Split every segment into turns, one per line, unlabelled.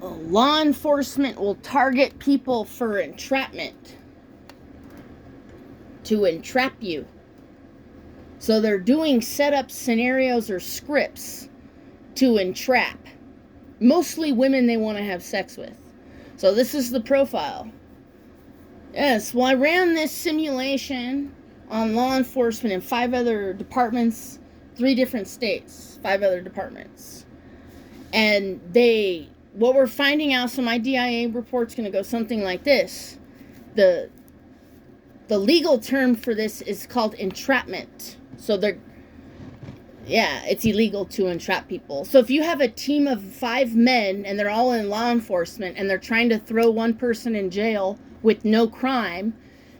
law enforcement will target people for entrapment, to entrap you. So they're doing setup scenarios or scripts to entrap. Mostly women they want to have sex with. So this is the profile. Yes, well, I ran this simulation on law enforcement in 5 other departments, 3 different states, 5 other departments. And what we're finding out, so my DIA report's going to go something like this. The legal term for this is called entrapment. So it's illegal to entrap people. So if you have a team of 5 men and they're all in law enforcement and they're trying to throw one person in jail with no crime,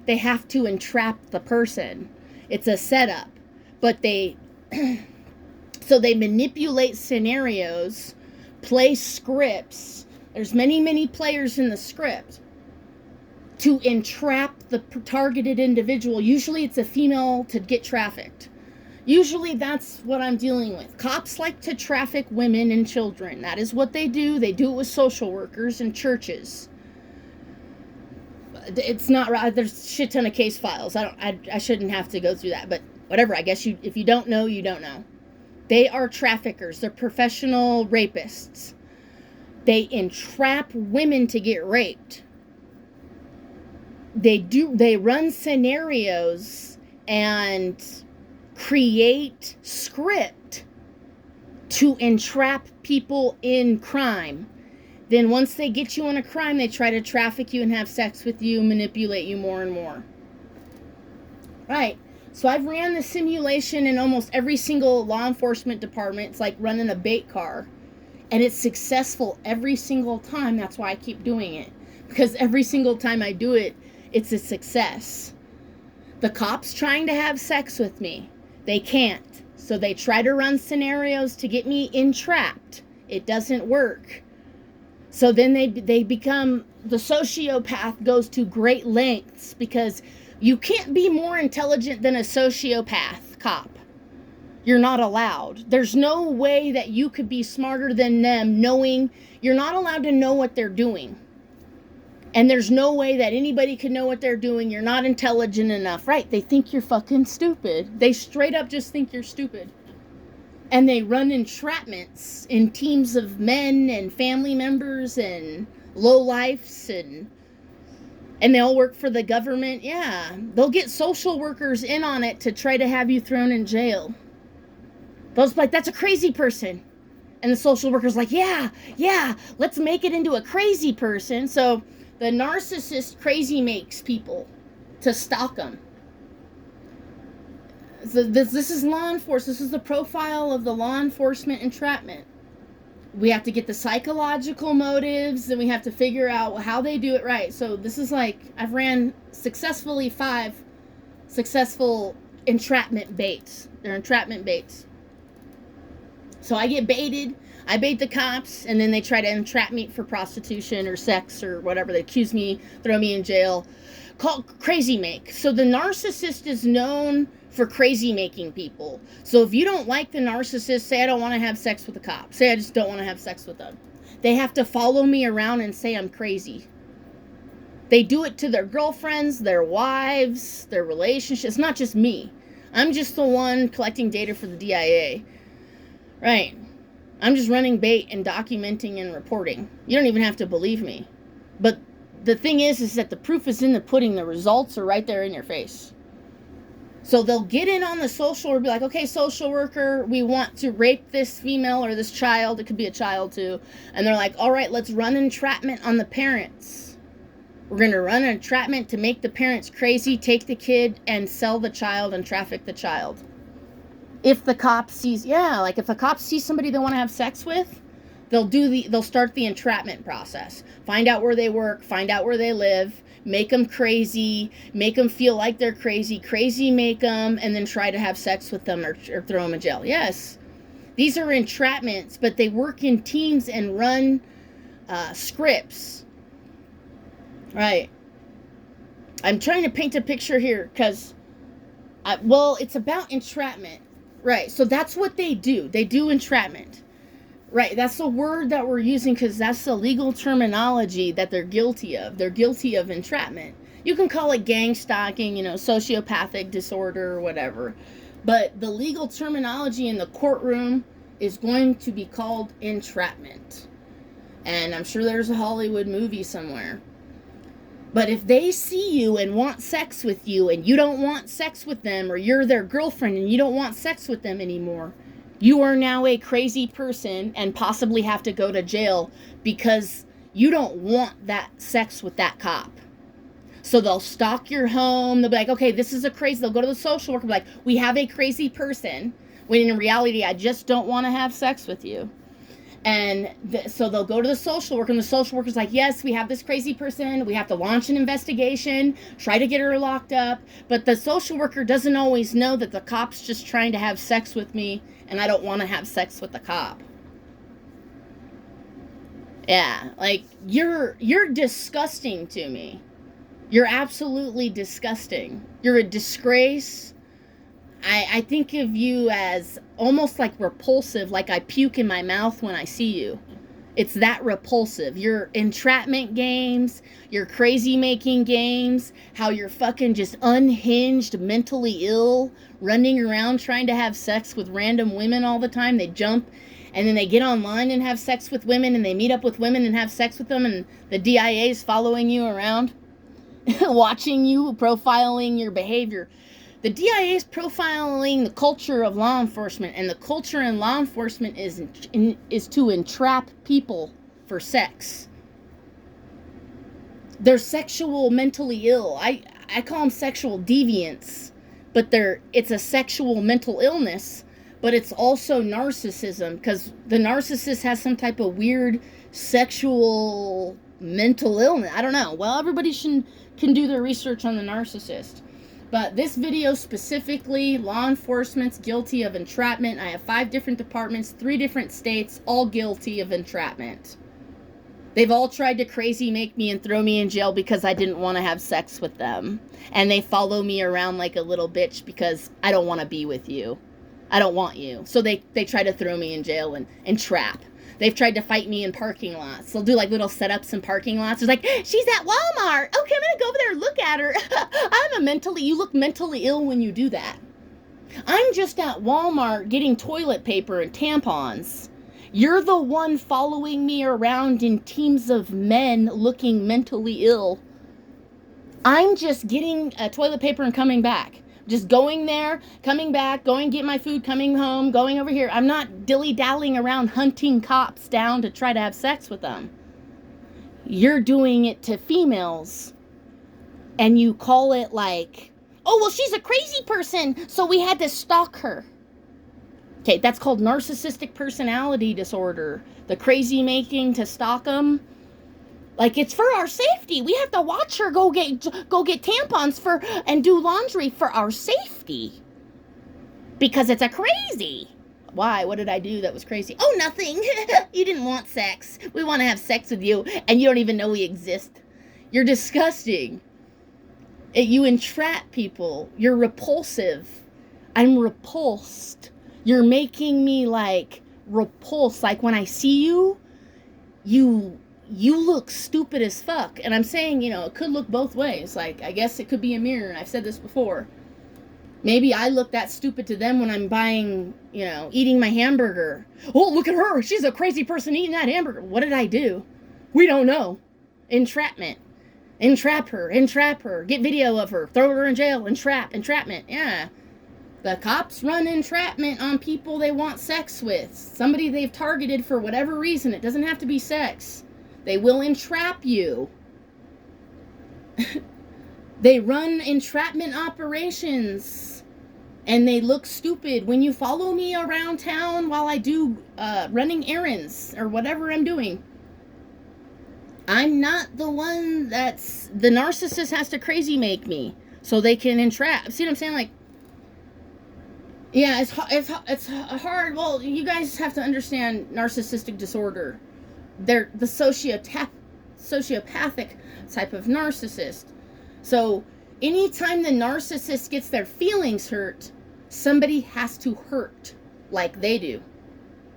they have to entrap the person. It's a setup. But so they manipulate scenarios, play scripts. There's many, many players in the script to entrap the targeted individual. Usually it's a female to get trafficked. Usually that's what I'm dealing with. Cops like to traffic women and children. That is what they do. They do it with social workers and churches. It's not right. There's a shit ton of case files. I shouldn't have to go through that, but whatever. I guess if you don't know, you don't know. They are traffickers. They're professional rapists. They entrap women to get raped. They run scenarios and create script to entrap people in crime. Then once they get you in a crime, they try to traffic you and have sex with you, manipulate you more and more. Right. So I've ran the simulation in almost every single law enforcement department. It's like running a bait car. And it's successful every single time. That's why I keep doing it. Because every single time I do it, it's a success. The cops trying to have sex with me. They can't. So they try to run scenarios to get me entrapped. It doesn't work. So then they become, the sociopath goes to great lengths because you can't be more intelligent than a sociopath cop. You're not allowed. There's no way that you could be smarter than them knowing, you're not allowed to know what they're doing. And there's no way that anybody could know what they're doing. You're not intelligent enough. Right, they think you're fucking stupid. They straight up just think you're stupid. And they run entrapments in teams of men and family members and lowlifes and they all work for the government. Yeah, they'll get social workers in on it to try to have you thrown in jail. Those like, that's a crazy person. And the social worker's like, yeah, let's make it into a crazy person. So the narcissist crazy makes people to stalk them. So this is law enforcement. This is the profile of the law enforcement entrapment. We have to get the psychological motives, and we have to figure out how they do it right. So this is like, I've ran successfully 5 successful entrapment baits. They're entrapment baits. So I get baited. I bait the cops, and then they try to entrap me for prostitution or sex or whatever. They accuse me, throw me in jail. Called crazy make. So the narcissist is known for crazy making people. So if you don't like the narcissist, say I don't want to have sex with a cop. Say I just don't want to have sex with them. They have to follow me around and say I'm crazy. They do it to their girlfriends, their wives, their relationships. It's not just me. I'm just the one collecting data for the DIA. Right. I'm just running bait and documenting and reporting. You don't even have to believe me. But the thing is that the proof is in the pudding. The results are right there in your face. So they'll get in on the social worker, be like, okay, social worker, we want to rape this female or this child. It could be a child too. And they're like, all right, let's run entrapment on the parents. We're going to run entrapment to make the parents crazy, take the kid and sell the child and traffic the child. If the cop sees, if a cop sees somebody they want to have sex with, they'll start the entrapment process. Find out where they work, find out where they live, make them crazy, make them feel like they're crazy make them, and then try to have sex with them or throw them in jail. Yes, these are entrapments, but they work in teams and run scripts. Right. I'm trying to paint a picture here because, it's about entrapment. Right, so that's what they do. They do entrapment. Right, that's the word that we're using because that's the legal terminology that they're guilty of. They're guilty of entrapment. You can call it gang stalking, sociopathic disorder or whatever. But the legal terminology in the courtroom is going to be called entrapment. And I'm sure there's a Hollywood movie somewhere. But if they see you and want sex with you and you don't want sex with them, or you're their girlfriend and you don't want sex with them anymore, you are now a crazy person and possibly have to go to jail because you don't want that sex with that cop. So they'll stalk your home. They'll be like, okay, this is a crazy. They'll go to the social worker and be like, we have a crazy person. When in reality, I just don't want to have sex with you. And so they'll go to the social worker, and the social worker's like, yes, we have this crazy person. We have to launch an investigation, try to get her locked up. But the social worker doesn't always know that the cop's just trying to have sex with me, and I don't want to have sex with the cop. Yeah, like, you're disgusting to me. You're absolutely disgusting. You're a disgrace. I think of you as almost like repulsive, like I puke in my mouth when I see you. It's that repulsive. Your entrapment games, your crazy making games, how you're fucking just unhinged, mentally ill, running around trying to have sex with random women all the time. They jump and then they get online and have sex with women, and they meet up with women and have sex with them, and the DIA's following you around, watching you, profiling your behavior. The DIA is profiling the culture of law enforcement, and the culture in law enforcement is to entrap people for sex. They're sexual mentally ill. I call them sexual deviants, but it's a sexual mental illness, but it's also narcissism, because the narcissist has some type of weird sexual mental illness. I don't know. Well, everybody can do their research on the narcissist. But this video specifically, law enforcement's guilty of entrapment. I have 5 different departments, 3 different states, all guilty of entrapment. They've all tried to crazy make me and throw me in jail because I didn't want to have sex with them. And they follow me around like a little bitch because I don't want to be with you. I don't want you. So they try to throw me in jail and trap. They've tried to fight me in parking lots. They'll do like little setups in parking lots. It's like, she's at Walmart. Okay, I'm going to go over there and look at her. You look mentally ill when you do that. I'm just at Walmart getting toilet paper and tampons. You're the one following me around in teams of men looking mentally ill. I'm just getting toilet paper and coming back. Just going there, coming back, going get my food, coming home, going over here. I'm not dilly-dallying around hunting cops down to try to have sex with them. You're doing it to females. And you call it like, oh, well, she's a crazy person, so we had to stalk her. Okay, that's called narcissistic personality disorder. The crazy making to stalk them. Like, it's for our safety. We have to watch her go get tampons and do laundry for our safety. Because it's a crazy. Why? What did I do that was crazy? Oh, nothing. You didn't want sex. We want to have sex with you, and you don't even know we exist. You're disgusting. You entrap people. You're repulsive. I'm repulsed. You're making me, like, repulsed. Like, when I see you, you look stupid as fuck. And I'm saying, it could look both ways. Like, I guess it could be a mirror, and I've said this before. Maybe I look that stupid to them when I'm buying, eating my hamburger. Oh, look at her. She's a crazy person eating that hamburger. What did I do? We don't know. Entrapment. Entrap her. Get video of her. Throw her in jail. Entrapment. Yeah. The cops run entrapment on people they want sex with. Somebody they've targeted for whatever reason. It doesn't have to be sex. They will entrap you. They run entrapment operations. And they look stupid when you follow me around town while I do running errands or whatever I'm doing. I'm not the one that's... The narcissist has to crazy make me so they can entrap. See what I'm saying? Like, yeah, it's hard. Well, you guys have to understand narcissistic disorder. They're the sociopathic type of narcissist. So anytime the narcissist gets their feelings hurt, somebody has to hurt like they do.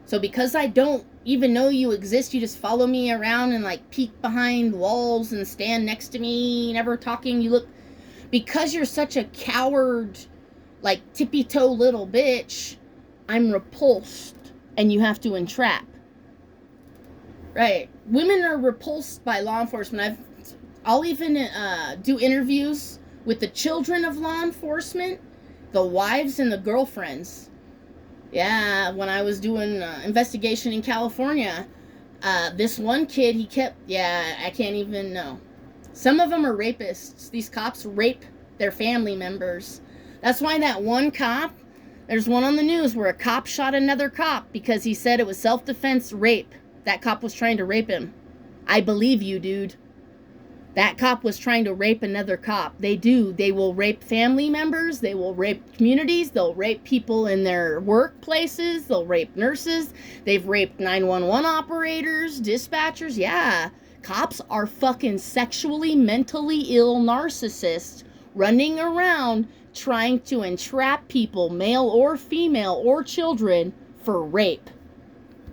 So because I don't even know you exist. You just follow me around and like peek behind walls and stand next to me, never talking. You look, because you're such a coward, like tippy-toe little bitch, I'm repulsed and you have to entrap. Right. Women are repulsed by law enforcement. I'll even do interviews with the children of law enforcement, the wives and the girlfriends. Yeah, when I was doing investigation in California, this one kid, I can't even know. Some of them are rapists. These cops rape their family members. That's why that one cop, there's one on the news where a cop shot another cop because he said it was self-defense rape. That cop was trying to rape him. I believe you, dude. That cop was trying to rape another cop. They do. They will rape family members. They will rape communities. They'll rape people in their workplaces. They'll rape nurses. They've raped 911 operators, dispatchers. Yeah. Cops are fucking sexually, mentally ill narcissists running around trying to entrap people, male or female or children, for rape.